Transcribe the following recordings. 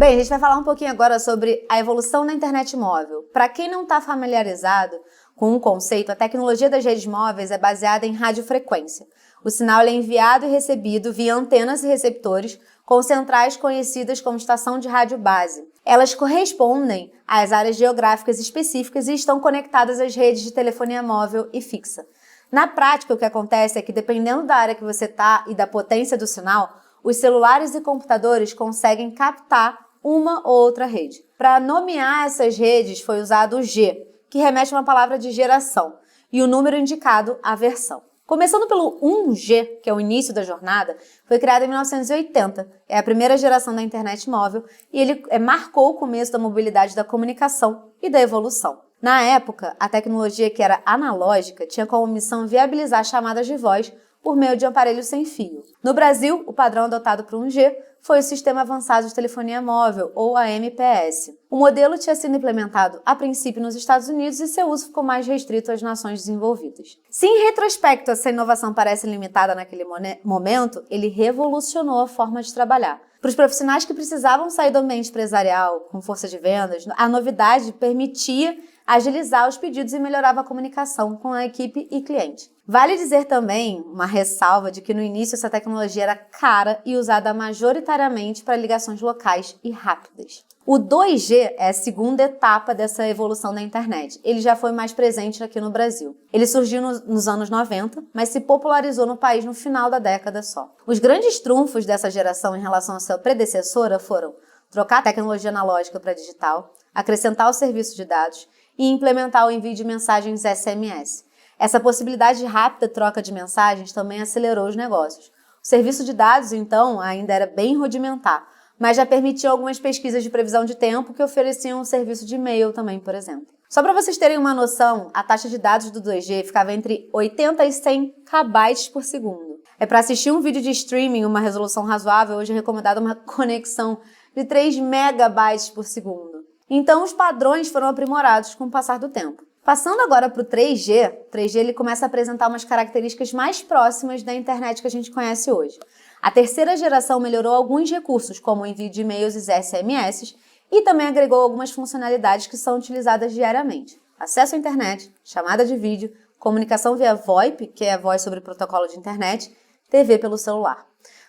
Bem, a gente vai falar um pouquinho agora sobre a evolução da internet móvel. Para quem não está familiarizado com o conceito, a tecnologia das redes móveis é baseada em radiofrequência. O sinal é enviado e recebido via antenas e receptores com centrais conhecidas como estação de rádio base. Elas correspondem às áreas geográficas específicas e estão conectadas às redes de telefonia móvel e fixa. Na prática, o que acontece é que, dependendo da área que você está e da potência do sinal, os celulares e computadores conseguem captar uma ou outra rede. Para nomear essas redes foi usado o G, que remete a uma palavra de geração, e o número indicado a versão. Começando pelo 1G, que é o início da jornada, foi criado em 1980, é a primeira geração da internet móvel e ele marcou o começo da mobilidade da comunicação e da evolução. Na época, a tecnologia que era analógica tinha como missão viabilizar chamadas de voz por meio de aparelhos sem fio. No Brasil, o padrão adotado para o 1G foi o Sistema Avançado de Telefonia Móvel, ou AMPS. O modelo tinha sido implementado a princípio nos Estados Unidos e seu uso ficou mais restrito às nações desenvolvidas. Se em retrospecto essa inovação parece limitada naquele momento, ele revolucionou a forma de trabalhar. Para os profissionais que precisavam sair do ambiente empresarial com força de vendas, a novidade permitia agilizar os pedidos e melhorava a comunicação com a equipe e cliente. Vale dizer também, uma ressalva, de que no início essa tecnologia era cara e usada majoritariamente para ligações locais e rápidas. O 2G é a segunda etapa dessa evolução da internet. Ele já foi mais presente aqui no Brasil. Ele surgiu nos anos 90, mas se popularizou no país no final da década só. Os grandes trunfos dessa geração em relação à sua predecessora foram trocar a tecnologia analógica para digital, acrescentar o serviço de dados e implementar o envio de mensagens SMS. Essa possibilidade de rápida troca de mensagens também acelerou os negócios. O serviço de dados, então, ainda era bem rudimentar, mas já permitia algumas pesquisas de previsão de tempo que ofereciam um serviço de e-mail também, por exemplo. Só para vocês terem uma noção, a taxa de dados do 2G ficava entre 80 e 100 KB por segundo. Para assistir um vídeo de streaming, uma resolução razoável, hoje é recomendada uma conexão de 3 megabytes por segundo. Então, os padrões foram aprimorados com o passar do tempo. Passando agora para o 3G, ele começa a apresentar umas características mais próximas da internet que a gente conhece hoje. A terceira geração melhorou alguns recursos, como o envio de e-mails e SMS, e também agregou algumas funcionalidades que são utilizadas diariamente. Acesso à internet, chamada de vídeo, comunicação via VoIP, que é a voz sobre protocolo de internet, TV pelo celular.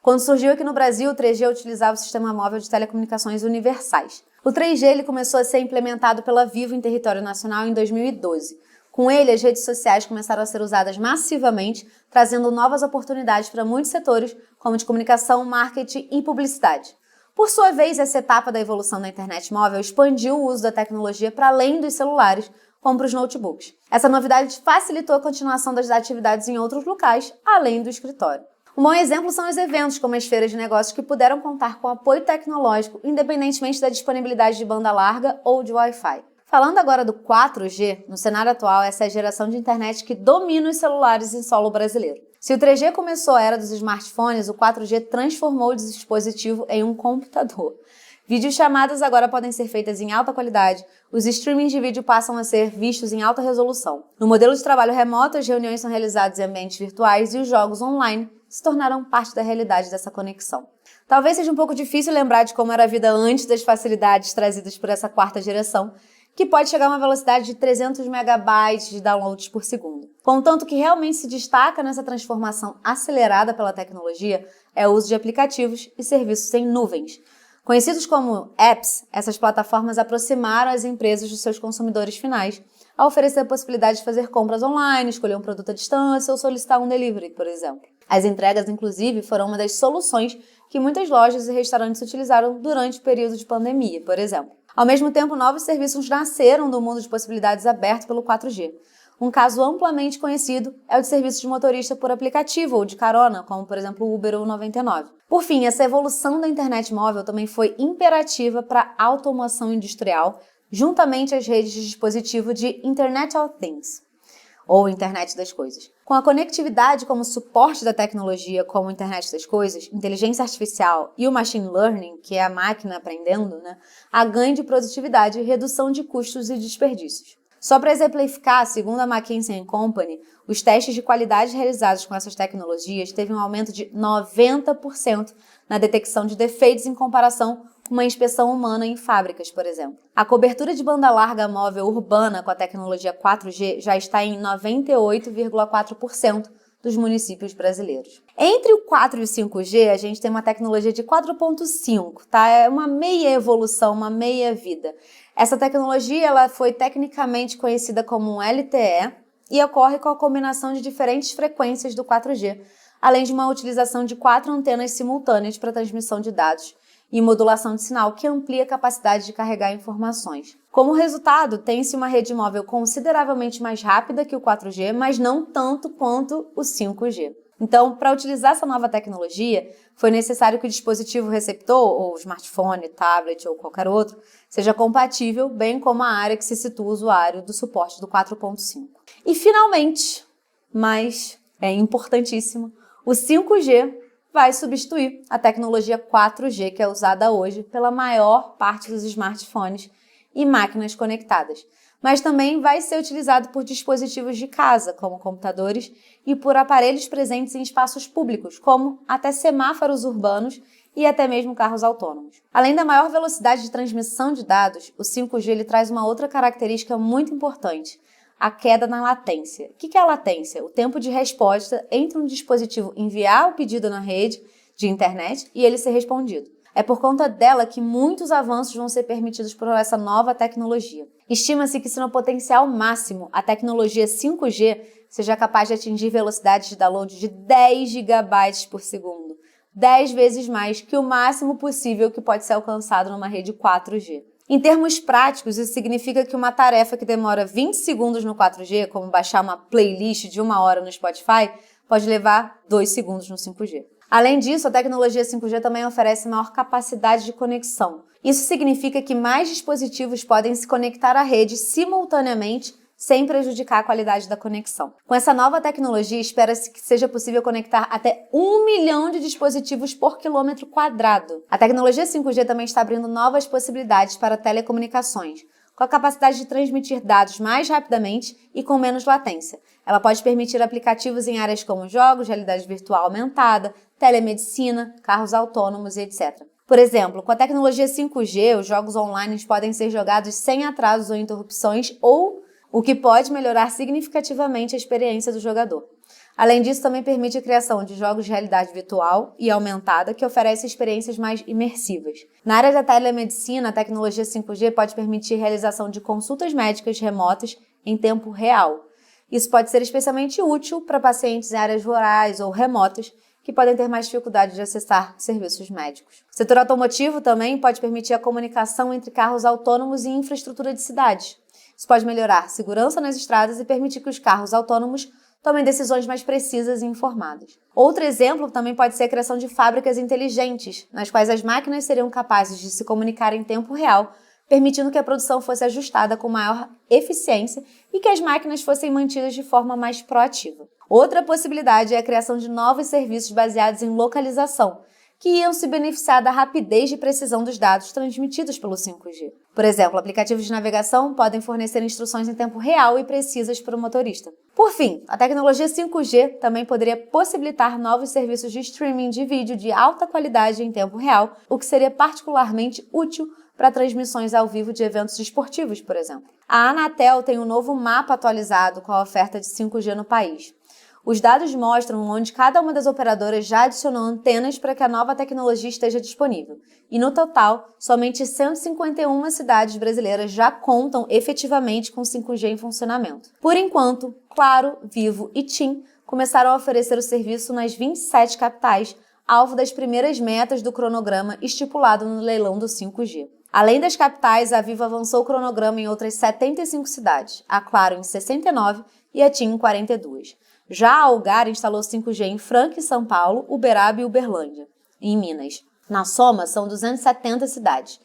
Quando surgiu aqui no Brasil, o 3G utilizava o sistema móvel de telecomunicações universais. O 3G ele começou a ser implementado pela Vivo em território nacional em 2012. Com ele, as redes sociais começaram a ser usadas massivamente, trazendo novas oportunidades para muitos setores, como de comunicação, marketing e publicidade. Por sua vez, essa etapa da evolução da internet móvel expandiu o uso da tecnologia para além dos celulares, como para os notebooks. Essa novidade facilitou a continuação das atividades em outros locais, além do escritório. Um bom exemplo são os eventos, como as feiras de negócios, que puderam contar com apoio tecnológico, independentemente da disponibilidade de banda larga ou de Wi-Fi. Falando agora do 4G, no cenário atual, essa é a geração de internet que domina os celulares em solo brasileiro. Se o 3G começou a era dos smartphones, o 4G transformou o dispositivo em um computador. Videochamadas agora podem ser feitas em alta qualidade, os streamings de vídeo passam a ser vistos em alta resolução. No modelo de trabalho remoto, as reuniões são realizadas em ambientes virtuais e os jogos online se tornaram parte da realidade dessa conexão. Talvez seja um pouco difícil lembrar de como era a vida antes das facilidades trazidas por essa quarta geração, que pode chegar a uma velocidade de 300 megabytes de downloads por segundo. Contanto, o que realmente se destaca nessa transformação acelerada pela tecnologia é o uso de aplicativos e serviços em nuvens. Conhecidos como apps, essas plataformas aproximaram as empresas dos seus consumidores finais, a oferecer a possibilidade de fazer compras online, escolher um produto à distância ou solicitar um delivery, por exemplo. As entregas, inclusive, foram uma das soluções que muitas lojas e restaurantes utilizaram durante o período de pandemia, por exemplo. Ao mesmo tempo, novos serviços nasceram do mundo de possibilidades aberto pelo 4G. Um caso amplamente conhecido é o de serviço de motorista por aplicativo ou de carona, como, por exemplo, o Uber ou o 99. Por fim, essa evolução da internet móvel também foi imperativa para a automação industrial, juntamente às redes de dispositivo de Internet of Things, ou Internet das Coisas. Com a conectividade como suporte da tecnologia, como Internet das Coisas, inteligência artificial e o machine learning, que é a máquina aprendendo, há ganho de produtividade e redução de custos e desperdícios. Só para exemplificar, segundo a McKinsey & Company, os testes de qualidade realizados com essas tecnologias teve um aumento de 90% na detecção de defeitos em comparação uma inspeção humana em fábricas, por exemplo. A cobertura de banda larga móvel urbana com a tecnologia 4G já está em 98,4% dos municípios brasileiros. Entre o 4 e o 5G, a gente tem uma tecnologia de 4.5, tá? É uma meia evolução, uma meia vida. Essa tecnologia ela foi tecnicamente conhecida como um LTE e ocorre com a combinação de diferentes frequências do 4G, além de uma utilização de 4 antenas simultâneas para transmissão de dados e modulação de sinal, que amplia a capacidade de carregar informações. Como resultado, tem-se uma rede móvel consideravelmente mais rápida que o 4G, mas não tanto quanto o 5G. Então, para utilizar essa nova tecnologia, foi necessário que o dispositivo receptor, ou smartphone, tablet ou qualquer outro, seja compatível, bem como a área que se situa o usuário do suporte do 4.5. E, finalmente, mas é importantíssimo, o 5G vai substituir a tecnologia 4G que é usada hoje pela maior parte dos smartphones e máquinas conectadas, mas também vai ser utilizado por dispositivos de casa, como computadores, e por aparelhos presentes em espaços públicos, como até semáforos urbanos e até mesmo carros autônomos. Além da maior velocidade de transmissão de dados, o 5G ele traz uma outra característica muito importante: a queda na latência. O que é a latência? O tempo de resposta entre um dispositivo enviar o pedido na rede de internet e ele ser respondido. É por conta dela que muitos avanços vão ser permitidos por essa nova tecnologia. Estima-se que, se no potencial máximo a tecnologia 5G seja capaz de atingir velocidades de download de 10 GB por segundo, 10 vezes mais que o máximo possível que pode ser alcançado numa rede 4G. Em termos práticos, isso significa que uma tarefa que demora 20 segundos no 4G, como baixar uma playlist de 1 hora no Spotify, pode levar 2 segundos no 5G. Além disso, a tecnologia 5G também oferece maior capacidade de conexão. Isso significa que mais dispositivos podem se conectar à rede simultaneamente, sem prejudicar a qualidade da conexão. Com essa nova tecnologia, espera-se que seja possível conectar até 1 milhão de dispositivos por quilômetro quadrado. A tecnologia 5G também está abrindo novas possibilidades para telecomunicações, com a capacidade de transmitir dados mais rapidamente e com menos latência. Ela pode permitir aplicativos em áreas como jogos, realidade virtual aumentada, telemedicina, carros autônomos e etc. Por exemplo, com a tecnologia 5G, os jogos online podem ser jogados sem atrasos ou interrupções, o que pode melhorar significativamente a experiência do jogador. Além disso, também permite a criação de jogos de realidade virtual e aumentada que oferecem experiências mais imersivas. Na área da telemedicina, a tecnologia 5G pode permitir a realização de consultas médicas remotas em tempo real. Isso pode ser especialmente útil para pacientes em áreas rurais ou remotas que podem ter mais dificuldade de acessar serviços médicos. O setor automotivo também pode permitir a comunicação entre carros autônomos e infraestrutura de cidades. Isso pode melhorar a segurança nas estradas e permitir que os carros autônomos tomem decisões mais precisas e informadas. Outro exemplo também pode ser a criação de fábricas inteligentes, nas quais as máquinas seriam capazes de se comunicar em tempo real, permitindo que a produção fosse ajustada com maior eficiência e que as máquinas fossem mantidas de forma mais proativa. Outra possibilidade é a criação de novos serviços baseados em localização, que iam se beneficiar da rapidez e precisão dos dados transmitidos pelo 5G. Por exemplo, aplicativos de navegação podem fornecer instruções em tempo real e precisas para o motorista. Por fim, a tecnologia 5G também poderia possibilitar novos serviços de streaming de vídeo de alta qualidade em tempo real, o que seria particularmente útil para transmissões ao vivo de eventos esportivos, por exemplo. A Anatel tem um novo mapa atualizado com a oferta de 5G no país. Os dados mostram onde cada uma das operadoras já adicionou antenas para que a nova tecnologia esteja disponível. E no total, somente 151 cidades brasileiras já contam efetivamente com 5G em funcionamento. Por enquanto, Claro, Vivo e TIM começaram a oferecer o serviço nas 27 capitais, alvo das primeiras metas do cronograma estipulado no leilão do 5G. Além das capitais, a Vivo avançou o cronograma em outras 75 cidades, a Claro em 69 e a TIM em 42. Já a Algar instalou 5G em Franca e São Paulo, Uberaba e Uberlândia, em Minas. Na soma, são 270 cidades.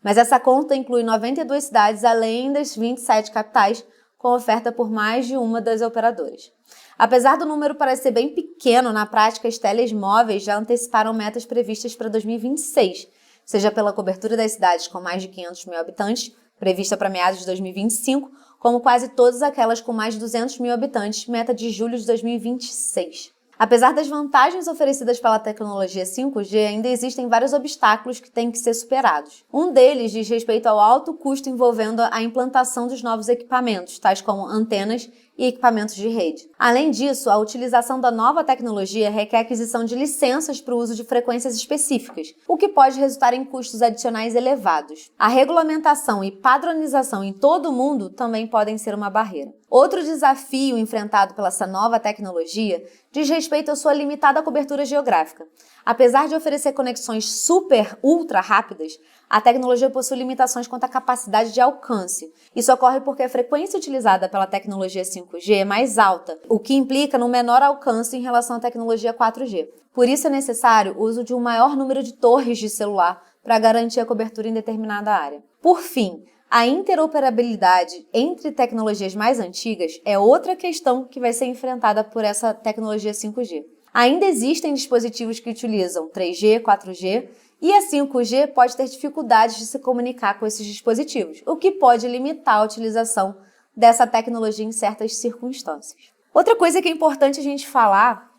Mas essa conta inclui 92 cidades, além das 27 capitais, com oferta por mais de uma das operadoras. Apesar do número parecer bem pequeno, na prática, as telemóveis já anteciparam metas previstas para 2026, seja pela cobertura das cidades com mais de 500 mil habitantes, prevista para meados de 2025, como quase todas aquelas com mais de 200 mil habitantes, meta de julho de 2026. Apesar das vantagens oferecidas pela tecnologia 5G, ainda existem vários obstáculos que têm que ser superados. Um deles diz respeito ao alto custo envolvendo a implantação dos novos equipamentos, tais como antenas e equipamentos de rede. Além disso, a utilização da nova tecnologia requer aquisição de licenças para o uso de frequências específicas, o que pode resultar em custos adicionais elevados. A regulamentação e padronização em todo o mundo também podem ser uma barreira. Outro desafio enfrentado pela essa nova tecnologia diz respeito à sua limitada cobertura geográfica. Apesar de oferecer conexões super, ultra rápidas, a tecnologia possui limitações quanto à capacidade de alcance. Isso ocorre porque a frequência utilizada pela tecnologia 5G é mais alta, o que implica num menor alcance em relação à tecnologia 4G. Por isso é necessário o uso de um maior número de torres de celular para garantir a cobertura em determinada área. Por fim, a interoperabilidade entre tecnologias mais antigas é outra questão que vai ser enfrentada por essa tecnologia 5G. Ainda existem dispositivos que utilizam 3G, 4G e a 5G pode ter dificuldades de se comunicar com esses dispositivos, o que pode limitar a utilização dessa tecnologia em certas circunstâncias. Outra coisa que é importante a gente falar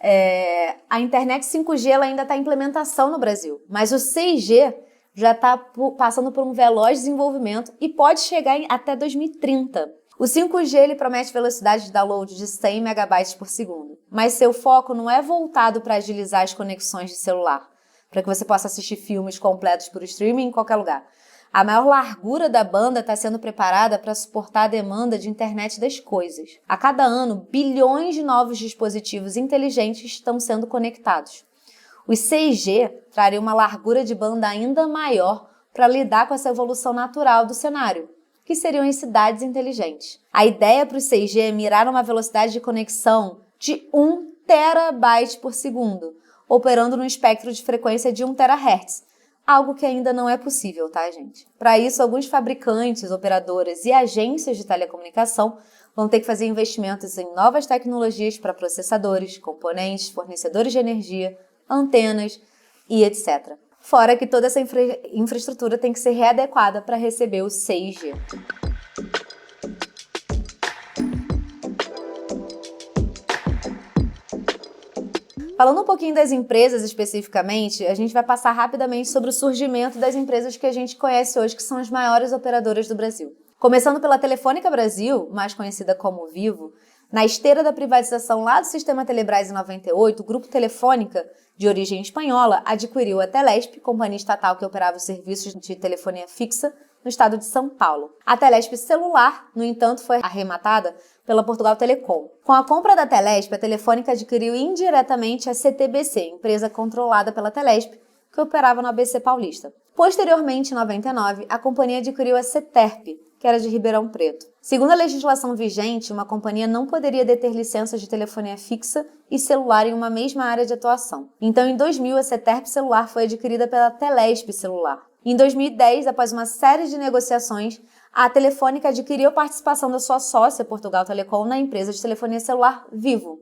é a internet 5G ela ainda está em implementação no Brasil, mas o 6G já está passando por um veloz desenvolvimento e pode chegar até 2030. O 5G ele promete velocidade de download de 100 MB por segundo, mas seu foco não é voltado para agilizar as conexões de celular, para que você possa assistir filmes completos por streaming em qualquer lugar. A maior largura da banda está sendo preparada para suportar a demanda de internet das coisas. A cada ano, bilhões de novos dispositivos inteligentes estão sendo conectados. Os 6G trariam uma largura de banda ainda maior para lidar com essa evolução natural do cenário, que seriam as cidades inteligentes. A ideia para o 6G é mirar uma velocidade de conexão de 1 terabyte por segundo, operando no espectro de frequência de 1 terahertz, algo que ainda não é possível, tá, gente? Para isso, alguns fabricantes, operadoras e agências de telecomunicação vão ter que fazer investimentos em novas tecnologias para processadores, componentes, fornecedores de energia, antenas e etc. Fora que toda essa infraestrutura tem que ser readequada para receber o 6G. Falando um pouquinho das empresas especificamente, a gente vai passar rapidamente sobre o surgimento das empresas que a gente conhece hoje, que são as maiores operadoras do Brasil. Começando pela Telefônica Brasil, mais conhecida como Vivo, na esteira da privatização lá do Sistema Telebrás em 98, o Grupo Telefônica, de origem espanhola, adquiriu a Telesp, companhia estatal que operava os serviços de telefonia fixa no estado de São Paulo. A Telesp Celular, no entanto, foi arrematada pela Portugal Telecom. Com a compra da Telesp, a Telefônica adquiriu indiretamente a CTBC, empresa controlada pela Telesp, que operava no ABC Paulista. Posteriormente, em 99, a companhia adquiriu a CETERP, que era de Ribeirão Preto. Segundo a legislação vigente, uma companhia não poderia deter licenças de telefonia fixa e celular em uma mesma área de atuação. Então, em 2000, a CETERP Celular foi adquirida pela Telesp Celular. Em 2010, após uma série de negociações, a Telefônica adquiriu a participação da sua sócia, Portugal Telecom, na empresa de telefonia celular Vivo.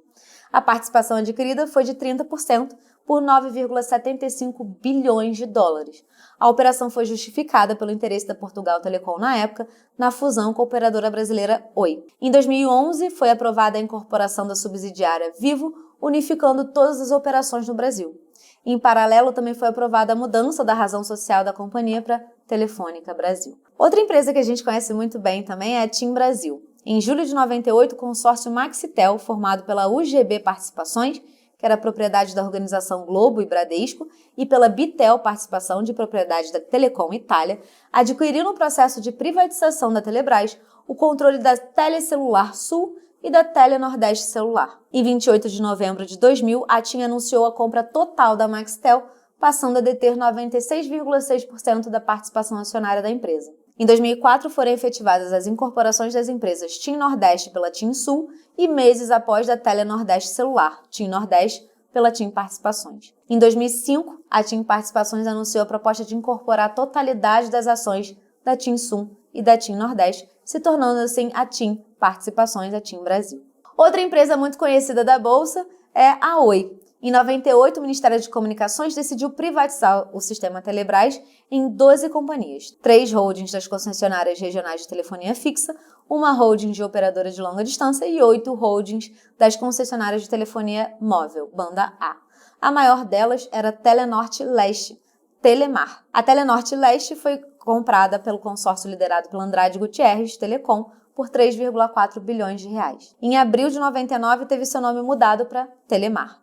A participação adquirida foi de 30%, por 9,75 bilhões de dólares. A operação foi justificada pelo interesse da Portugal Telecom na época na fusão com a operadora brasileira Oi. Em 2011, foi aprovada a incorporação da subsidiária Vivo, unificando todas as operações no Brasil. Em paralelo, também foi aprovada a mudança da razão social da companhia para Telefônica Brasil. Outra empresa que a gente conhece muito bem também é a TIM Brasil. Em julho de 98, o consórcio Maxitel, formado pela UGB Participações, que era propriedade da organização Globo e Bradesco, e pela Bitel Participação, de propriedade da Telecom Itália, adquiriu no processo de privatização da Telebrás o controle da Telecelular Sul e da Telenordeste Celular. Em 28 de novembro de 2000, a TIM anunciou a compra total da Maxitel, passando a deter 96,6% da participação acionária da empresa. Em 2004, foram efetivadas as incorporações das empresas TIM Nordeste pela TIM Sul e meses após da Telenordeste Celular, TIM Nordeste, pela TIM Participações. Em 2005, a TIM Participações anunciou a proposta de incorporar a totalidade das ações da TIM Sul e da TIM Nordeste, se tornando assim a TIM Participações, a TIM Brasil. Outra empresa muito conhecida da Bolsa é a Oi. Em 98, o Ministério de Comunicações decidiu privatizar o sistema Telebrás em 12 companhias, 3 holdings das concessionárias regionais de telefonia fixa, uma holding de operadora de longa distância e 8 holdings das concessionárias de telefonia móvel, banda A. A maior delas era a Telenorte Leste, Telemar. A Telenorte Leste foi comprada pelo consórcio liderado pelo Andrade Gutierrez Telecom por 3,4 bilhões de reais. Em abril de 99, teve seu nome mudado para Telemar.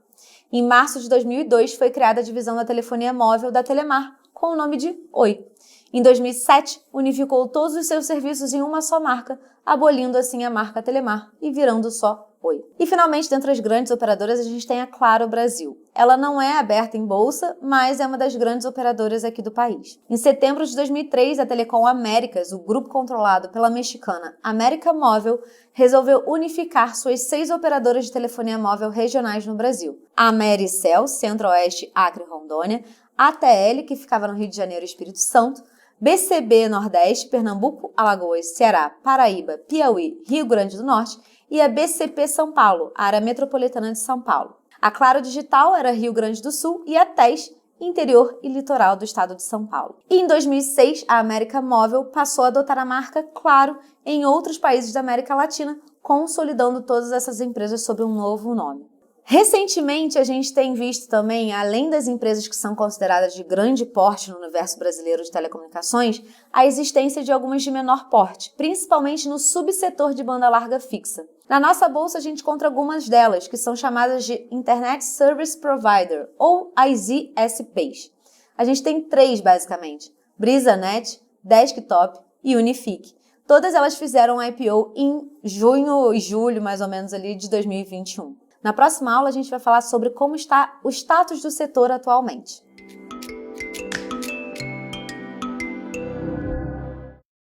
Em março de 2002, foi criada a divisão da telefonia móvel da Telemar, com o nome de Oi. Em 2007, unificou todos os seus serviços em uma só marca, abolindo assim a marca Telemar e virando só Oi. E finalmente, dentre as grandes operadoras, a gente tem a Claro Brasil. Ela não é aberta em bolsa, mas é uma das grandes operadoras aqui do país. Em setembro de 2003, a Telecom Américas, o grupo controlado pela mexicana América Móvel, resolveu unificar suas 6 operadoras de telefonia móvel regionais no Brasil. A Americel, Centro-Oeste, Acre e Rondônia, ATL, que ficava no Rio de Janeiro e Espírito Santo, BCB Nordeste, Pernambuco, Alagoas, Ceará, Paraíba, Piauí, Rio Grande do Norte e a BCP São Paulo, área metropolitana de São Paulo. A Claro Digital era Rio Grande do Sul e a TES, interior e litoral do estado de São Paulo. E em 2006, a América Móvel passou a adotar a marca Claro em outros países da América Latina, consolidando todas essas empresas sob um novo nome. Recentemente, a gente tem visto também, além das empresas que são consideradas de grande porte no universo brasileiro de telecomunicações, a existência de algumas de menor porte, principalmente no subsetor de banda larga fixa. Na nossa bolsa, a gente encontra algumas delas, que são chamadas de Internet Service Provider, ou ISPs. A gente tem 3, basicamente: BrisaNet, Desktop e Unifique. Todas elas fizeram um IPO em junho e julho, mais ou menos, ali de 2021. Na próxima aula, a gente vai falar sobre como está o status do setor atualmente.